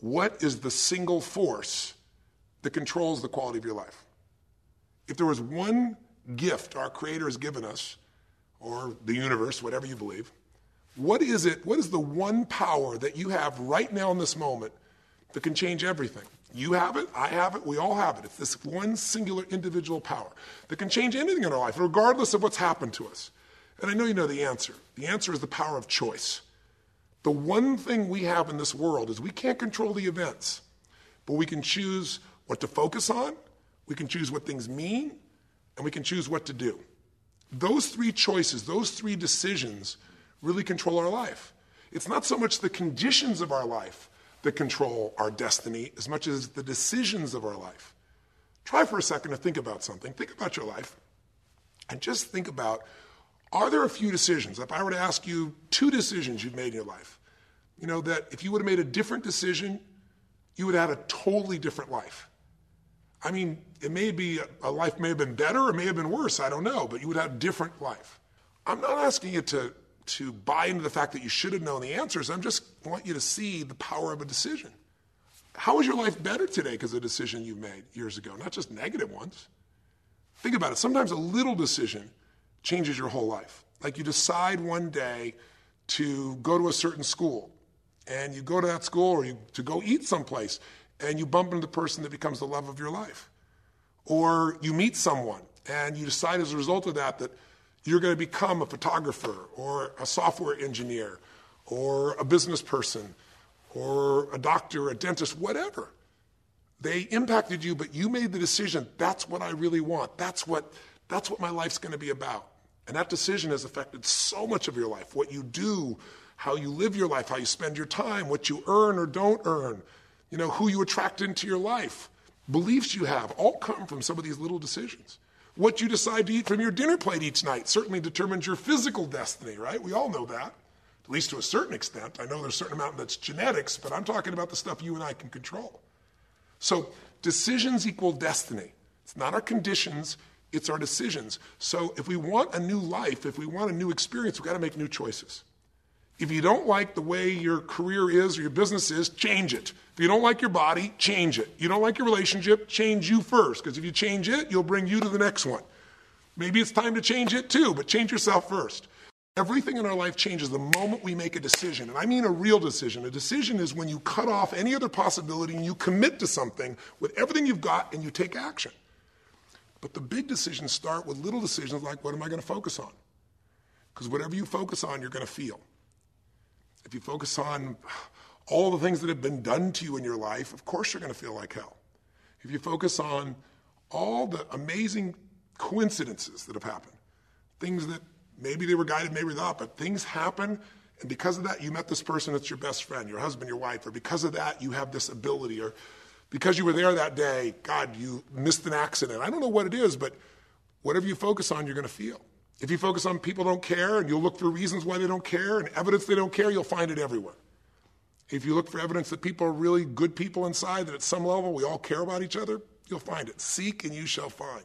what is the single force that controls the quality of your life? If there was one gift our Creator has given us, or the universe, whatever you believe, what is it? What is the one power that you have right now in this moment that can change everything? You have it, I have it, we all have it. It's this one singular individual power that can change anything in our life, regardless of what's happened to us. And I know you know the answer. The answer is the power of choice. The one thing we have in this world is we can't control the events, but we can choose what to focus on, we can choose what things mean, and we can choose what to do. Those three choices, those three decisions really control our life. It's not so much the conditions of our life that control our destiny as much as the decisions of our life. Try for a second to think about something. Think about your life and just think about, are there a few decisions? If I were to ask you 2 decisions you've made in your life, you know, that if you would have made a different decision, you would have had a totally different life. I mean, it may be, a life may have been better or may have been worse, I don't know, but you would have a different life. I'm not asking you to buy into the fact that you should have known the answers. I just want you to see the power of a decision. How is your life better today because of a decision you made years ago, not just negative ones? Think about it. Sometimes a little decision changes your whole life. Like you decide one day to go to a certain school, and you go to that school, or to go eat someplace, and you bump into the person that becomes the love of your life. Or you meet someone, and you decide as a result of that you're going to become a photographer or a software engineer or a business person or a doctor, a dentist, whatever. They impacted you, but you made the decision, that's what I really want. That's what my life's going to be about. And that decision has affected so much of your life, what you do, how you live your life, how you spend your time, what you earn or don't earn, you know, who you attract into your life, beliefs you have, all come from some of these little decisions. What you decide to eat from your dinner plate each night certainly determines your physical destiny, right? We all know that, at least to a certain extent. I know there's a certain amount that's genetics, but I'm talking about the stuff you and I can control. So decisions equal destiny. It's not our conditions, it's our decisions. So if we want a new life, if we want a new experience, we've got to make new choices. If you don't like the way your career is or your business is, change it. If you don't like your body, change it. You don't like your relationship, change you first, because if you change it, you'll bring you to the next one. Maybe it's time to change it too, but change yourself first. Everything in our life changes the moment we make a decision, and I mean a real decision. A decision is when you cut off any other possibility and you commit to something with everything you've got and you take action. But the big decisions start with little decisions like, what am I going to focus on? Because whatever you focus on, you're going to feel. If you focus on all the things that have been done to you in your life, of course you're going to feel like hell. If you focus on all the amazing coincidences that have happened, things that maybe they were guided, maybe not, but things happen, and because of that you met this person that's your best friend, your husband, your wife, or because of that you have this ability, or because you were there that day, God, you missed an accident. I don't know what it is, but whatever you focus on, you're going to feel. If you focus on people don't care and you'll look for reasons why they don't care and evidence they don't care, you'll find it everywhere. If you look for evidence that people are really good people inside, that at some level we all care about each other, you'll find it. Seek and you shall find.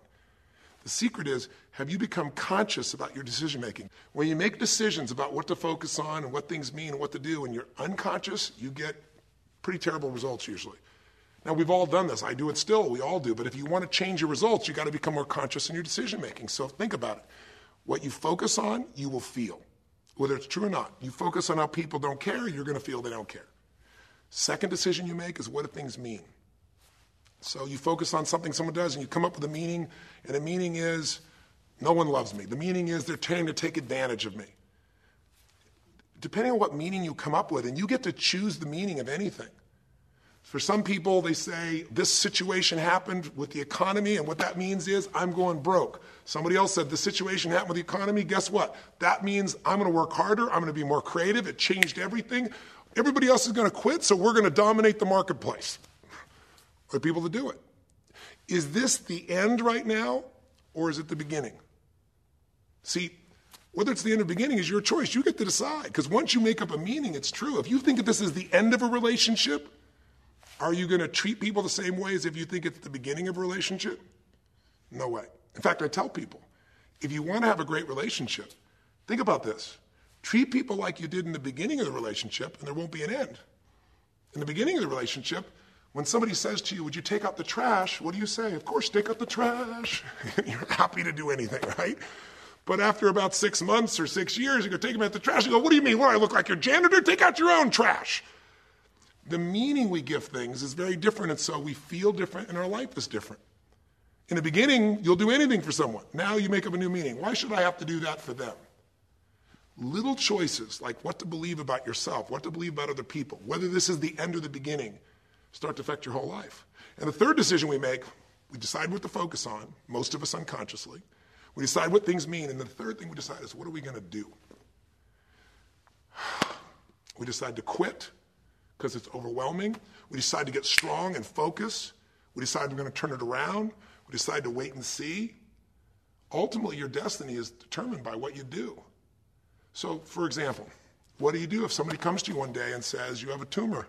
The secret is, have you become conscious about your decision making? When you make decisions about what to focus on and what things mean and what to do and you're unconscious, you get pretty terrible results usually. Now, we've all done this. I do it still. We all do. But if you want to change your results, you've got to become more conscious in your decision making. So think about it. What you focus on, you will feel. Whether it's true or not. You focus on how people don't care, you're going to feel they don't care. Second decision you make is, what do things mean? So you focus on something someone does and you come up with a meaning, and the meaning is, no one loves me. The meaning is, they're trying to take advantage of me. Depending on what meaning you come up with, and you get to choose the meaning of anything. For some people, they say, this situation happened with the economy, and what that means is, I'm going broke. Somebody else said, the situation happened with the economy, guess what? That means I'm going to work harder, I'm going to be more creative, it changed everything. Everybody else is going to quit, so we're going to dominate the marketplace. There are people that do it. Is this the end right now, or is it the beginning? See, whether it's the end or beginning is your choice. You get to decide, because once you make up a meaning, it's true. If you think that this is the end of a relationship, are you going to treat people the same way as if you think it's the beginning of a relationship? No way. In fact, I tell people, if you want to have a great relationship, think about this. Treat people like you did in the beginning of the relationship, and there won't be an end. In the beginning of the relationship, when somebody says to you, would you take out the trash? What do you say? Of course, take out the trash. You're happy to do anything, right? But after about 6 months or 6 years, you go take them out the trash. You go, what do you mean? What, I look like your janitor? Take out your own trash. The meaning we give things is very different, and so we feel different, and our life is different. In the beginning, you'll do anything for someone. Now you make up a new meaning. Why should I have to do that for them? Little choices, like what to believe about yourself, what to believe about other people, whether this is the end or the beginning, start to affect your whole life. And the third decision we make, we decide what to focus on, most of us unconsciously. We decide what things mean, and the third thing we decide is, what are we going to do? We decide to quit because it's overwhelming. We decide to get strong and focus. We decide we're going to turn it around. We decide to wait and see. Ultimately, your destiny is determined by what you do. So, for example, what do you do if somebody comes to you one day and says, you have a tumor?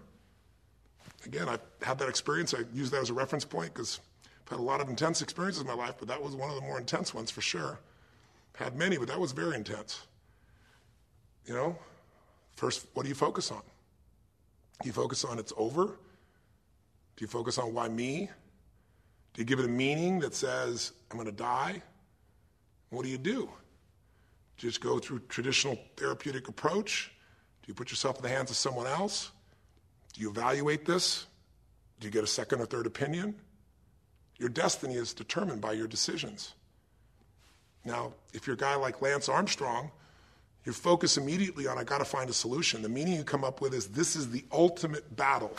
Again, I've had that experience. I use that as a reference point because I've had a lot of intense experiences in my life, but that was one of the more intense ones for sure. Had many, but that was very intense. You know, first, what do you focus on? Do you focus on it's over? Do you focus on why me? Do you give it a meaning that says, I'm going to die? What do? Do you just go through traditional therapeutic approach? Do you put yourself in the hands of someone else? Do you evaluate this? Do you get a second or third opinion? Your destiny is determined by your decisions. Now, if you're a guy like Lance Armstrong, you focus immediately on, I got to find a solution. The meaning you come up with is, this is the ultimate battle.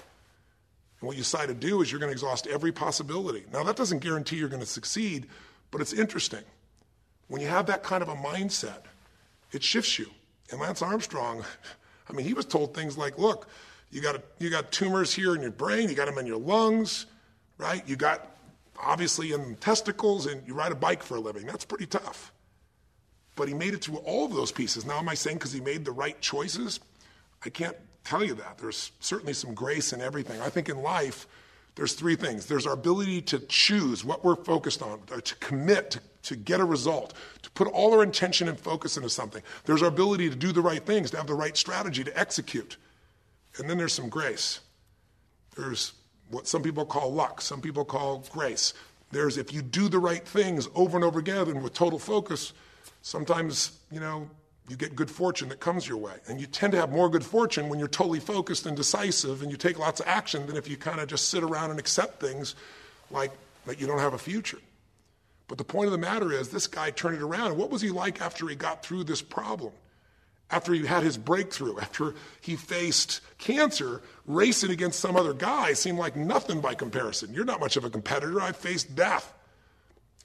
And what you decide to do is you're going to exhaust every possibility. Now, that doesn't guarantee you're going to succeed, but it's interesting. When you have that kind of a mindset, it shifts you. And Lance Armstrong, I mean, he was told things like, look, you got tumors here in your brain, you got them in your lungs, right? You got, obviously, in testicles, and you ride a bike for a living. That's pretty tough. But he made it through all of those pieces. Now, am I saying because he made the right choices? I can't tell you that. There's certainly some grace in everything. I think in life, there's three things. There's our ability to choose what we're focused on, to commit, to get a result, to put all our intention and focus into something. There's our ability to do the right things, to have the right strategy, to execute. And then there's some grace. There's what some people call luck, some people call grace. There's, if you do the right things over and over again and with total focus, sometimes, you get good fortune that comes your way. And you tend to have more good fortune when you're totally focused and decisive and you take lots of action than if you kind of just sit around and accept things like that you don't have a future. But the point of the matter is, this guy turned it around. What was he like after he got through this problem? After he had his breakthrough, after he faced cancer, racing against some other guy seemed like nothing by comparison. You're not much of a competitor. I faced death.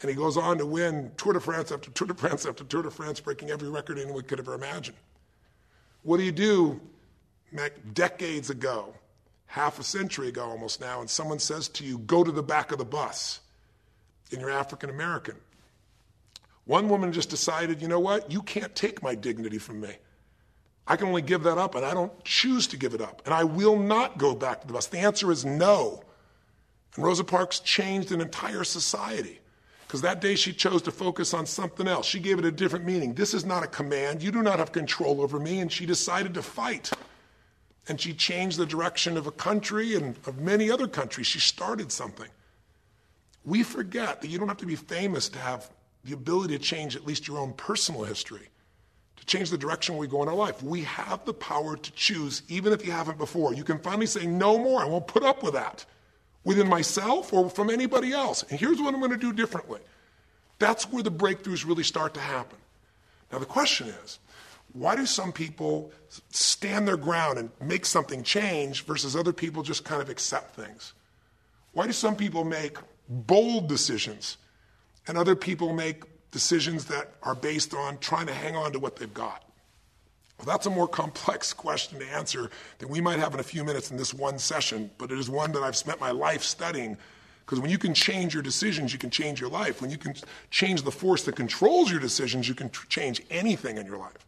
And he goes on to win Tour de France after Tour de France after Tour de France, breaking every record anyone could ever imagine. What do you do decades ago, half a century ago almost now, and someone says to you, go to the back of the bus, and you're African American? One woman just decided, you know what? You can't take my dignity from me. I can only give that up, and I don't choose to give it up. And I will not go back to the bus. The answer is no. And Rosa Parks changed an entire society. Because that day she chose to focus on something else. She gave it a different meaning. This is not a command. You do not have control over me. And she decided to fight. And she changed the direction of a country and of many other countries. She started something. We forget that you don't have to be famous to have the ability to change at least your own personal history, to change the direction we go in our life. We have the power to choose, even if you haven't before. You can finally say, no more. I won't put up with that. Within myself or from anybody else. And here's what I'm going to do differently. That's where the breakthroughs really start to happen. Now the question is, why do some people stand their ground and make something change versus other people just kind of accept things? Why do some people make bold decisions and other people make decisions that are based on trying to hang on to what they've got? Well, that's a more complex question to answer than we might have in a few minutes in this one session, but it is one that I've spent my life studying, because when you can change your decisions, you can change your life. When you can change the force that controls your decisions, you can change anything in your life.